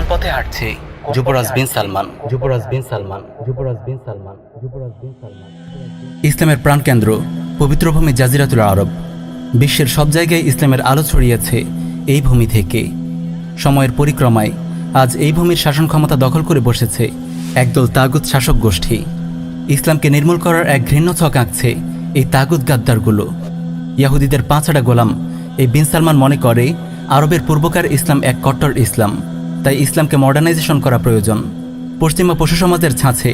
কোন পথে হাঁটছে যুবরাজ বিন সালমান। যুবরাজ বিন সালমান। যুবরাজ বিন সালমান। যুবরাজ বিন সালমান। ইসলামের প্রাণকেন্দ্র পবিত্র ভূমি জাজিরাতুল আরব। বিশ্বের সব জায়গায় ইসলামের আলো ছড়িয়েছে এই ভূমি থেকে। সময়ের পরিক্রমায় আজ এই ভূমির শাসন ক্ষমতা দখল করে বসেছে একদল তাগুত শাসক গোষ্ঠী। ইসলামকে নির্মূল করার এক ঘৃণ্য ছক আঁকছে এই তাগুত গাদ্দারগুলো। ইয়াহুদিদের পাঁচটা গোলাম এই বিন সালমান মনে করে আরবের পূর্বকার ইসলাম এক কট্টর ইসলাম, তাই ইসলামকে মডার্নাইজেশন করা প্রয়োজন। পশ্চিমা পশু সমাজের ছাঁচে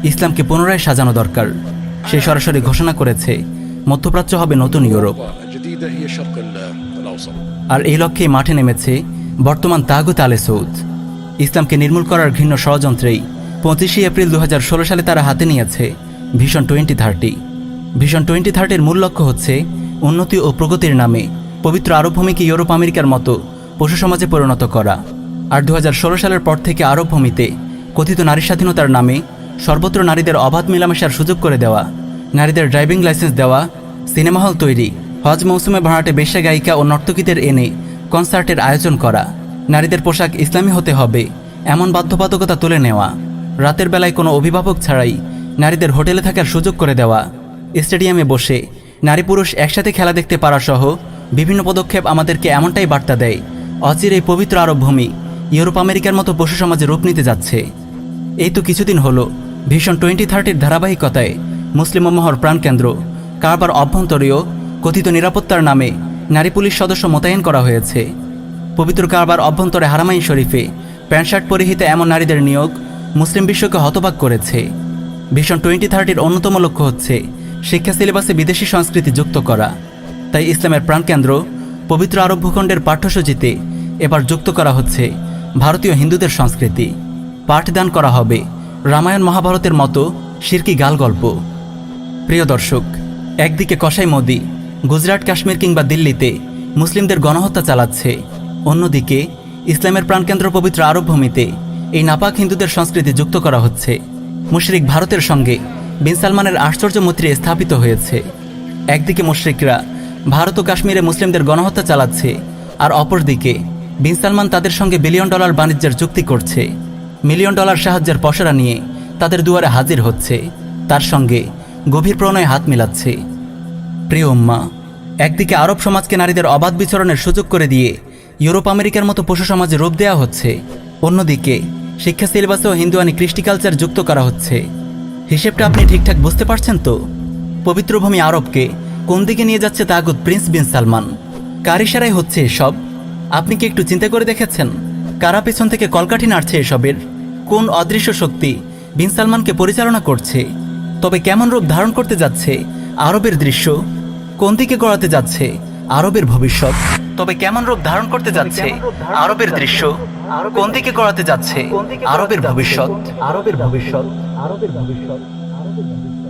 ইসলামকে পুনরায় সাজানো দরকার। সে সরাসরি ঘোষণা করেছে মধ্যপ্রাচ্য হবে নতুন ইউরোপ। আর এই লক্ষ্যেই মাঠে নেমেছে বর্তমান তাগুত আলে সৌদ। ইসলামকে নির্মূল করার ঘৃণ্য ষড়যন্ত্রেই 25 এপ্রিল 2016 সালে তারা হাতে নিয়েছে ভিশন 2030। ভিশন 2030-র মূল লক্ষ্য হচ্ছে উন্নতি ও প্রগতির নামে পবিত্র আরব ভূমিকে ইউরোপ আমেরিকার মতো পশু সমাজে পরিণত করা। আর 2016 সালের পর থেকে আরব ভূমিতে কথিত নারী স্বাধীনতার নামে সর্বত্র নারীদের অবাধ মেলামেশার সুযোগ করে দেওয়া, নারীদের ড্রাইভিং লাইসেন্স দেওয়া, সিনেমা হল তৈরি, হজ মৌসুমে ভাড়াটে বেশ্যা গায়িকা ও নর্তকীদের এনে কনসার্টের আয়োজন করা, নারীদের পোশাক ইসলামী হতে হবে এমন বাধ্যবাধকতা তুলে নেওয়া, রাতের বেলায় কোনো অভিভাবক ছাড়াই নারীদের হোটেলে থাকার সুযোগ করে দেওয়া, স্টেডিয়ামে বসে নারী পুরুষ একসাথে খেলা দেখতে পারা সহ বিভিন্ন পদক্ষেপ আমাদেরকে এমনটাই বার্তা দেয় অচিরেই পবিত্র আরব ভূমি ইউরোপ আমেরিকার মতো পশু সমাজে রূপ নিতে যাচ্ছে। এই তো কিছুদিন হলো ভিশন 2030-র ধারাবাহিকতায় মুসলিম মহর প্রাণকেন্দ্র কারবার অভ্যন্তরীয় কথিত নিরাপত্তার নামে নারী পুলিশ সদস্য মোতায়েন করা হয়েছে। পবিত্র কারবার অভ্যন্তরে হারামাইন শরীফে প্যান্ট শার্ট পরিহিত এমন নারীদের নিয়োগ মুসলিম বিশ্বকে হতবাক করেছে। ভিশন 2030-র অন্যতম লক্ষ্য হচ্ছে শিক্ষা সিলেবাসে বিদেশি সংস্কৃতি যুক্ত করা। তাই ইসলামের প্রাণকেন্দ্র পবিত্র আরব ভূখণ্ডের পাঠ্যসূচিতে এবার যুক্ত করা হচ্ছে ভারতীয় হিন্দুদের সংস্কৃতি। পাঠদান করা হবে রামায়ণ মহাভারতের মতো শিরকি গাল গল্প। প্রিয় দর্শক, একদিকে কসাই মোদি গুজরাট, কাশ্মীর কিংবা দিল্লিতে মুসলিমদের গণহত্যা চালাচ্ছে, অন্যদিকে ইসলামের প্রাণকেন্দ্র পবিত্র আরব ভূমিতে এই নাপাক হিন্দুদের সংস্কৃতি যুক্ত করা হচ্ছে। মুশরিক ভারতের সঙ্গে বিন সালমানের আশ্চর্য মৈত্রী স্থাপিত হয়েছে। একদিকে মুশরিকরা ভারত ও কাশ্মীরে মুসলিমদের গণহত্যা চালাচ্ছে, আর অপরদিকে বিন সালমান তাদের সঙ্গে $1 বিলিয়ন বাণিজ্যের চুক্তি করছে। $1 মিলিয়ন সাহায্যের পসরা নিয়ে তাদের দুয়ারে হাজির হচ্ছে, তার সঙ্গে গভীর প্রণয়ে হাত মিলাচ্ছে। প্রিয় উম্মা, একদিকে আরব সমাজকে নারীদের অবাধ বিচরণের সুযোগ করে দিয়ে ইউরোপ আমেরিকার মতো পশু সমাজে রূপ দেওয়া হচ্ছে, অন্যদিকে শিক্ষা সিলেবাসেও হিন্দুয়ানি কৃষ্টি কালচার যুক্ত করা হচ্ছে। হিসেবটা আপনি ঠিকঠাক বুঝতে পারছেন তো? পবিত্র ভূমি আরবকে কোন দিকে নিয়ে যাচ্ছে তাগুত প্রিন্স বিন সালমান? কার ইশারায় হচ্ছে এসব? আপনি কি একটু চিন্তা করে দেখেছেন কারা পেছন থেকে কলকাঠি নাড়ছে এসবের? কোন অদৃশ্য শক্তি বিন সালমানকে পরিচালনা করছে? তবে কেমন রূপ ধারণ করতে যাচ্ছে আরবের দৃশ্য? কোন দিকে গড়াতে যাচ্ছে আরবের ভবিষ্যৎ? তবে কেমন রূপ ধারণ করতে যাচ্ছে আরবের দৃশ্য? কোন দিকে গড়াতে যাচ্ছে আরবের ভবিষ্যৎ? আরবের ভবিষ্যৎ। আরবের ভবিষ্যৎ। আরবের ভবিষ্যৎ।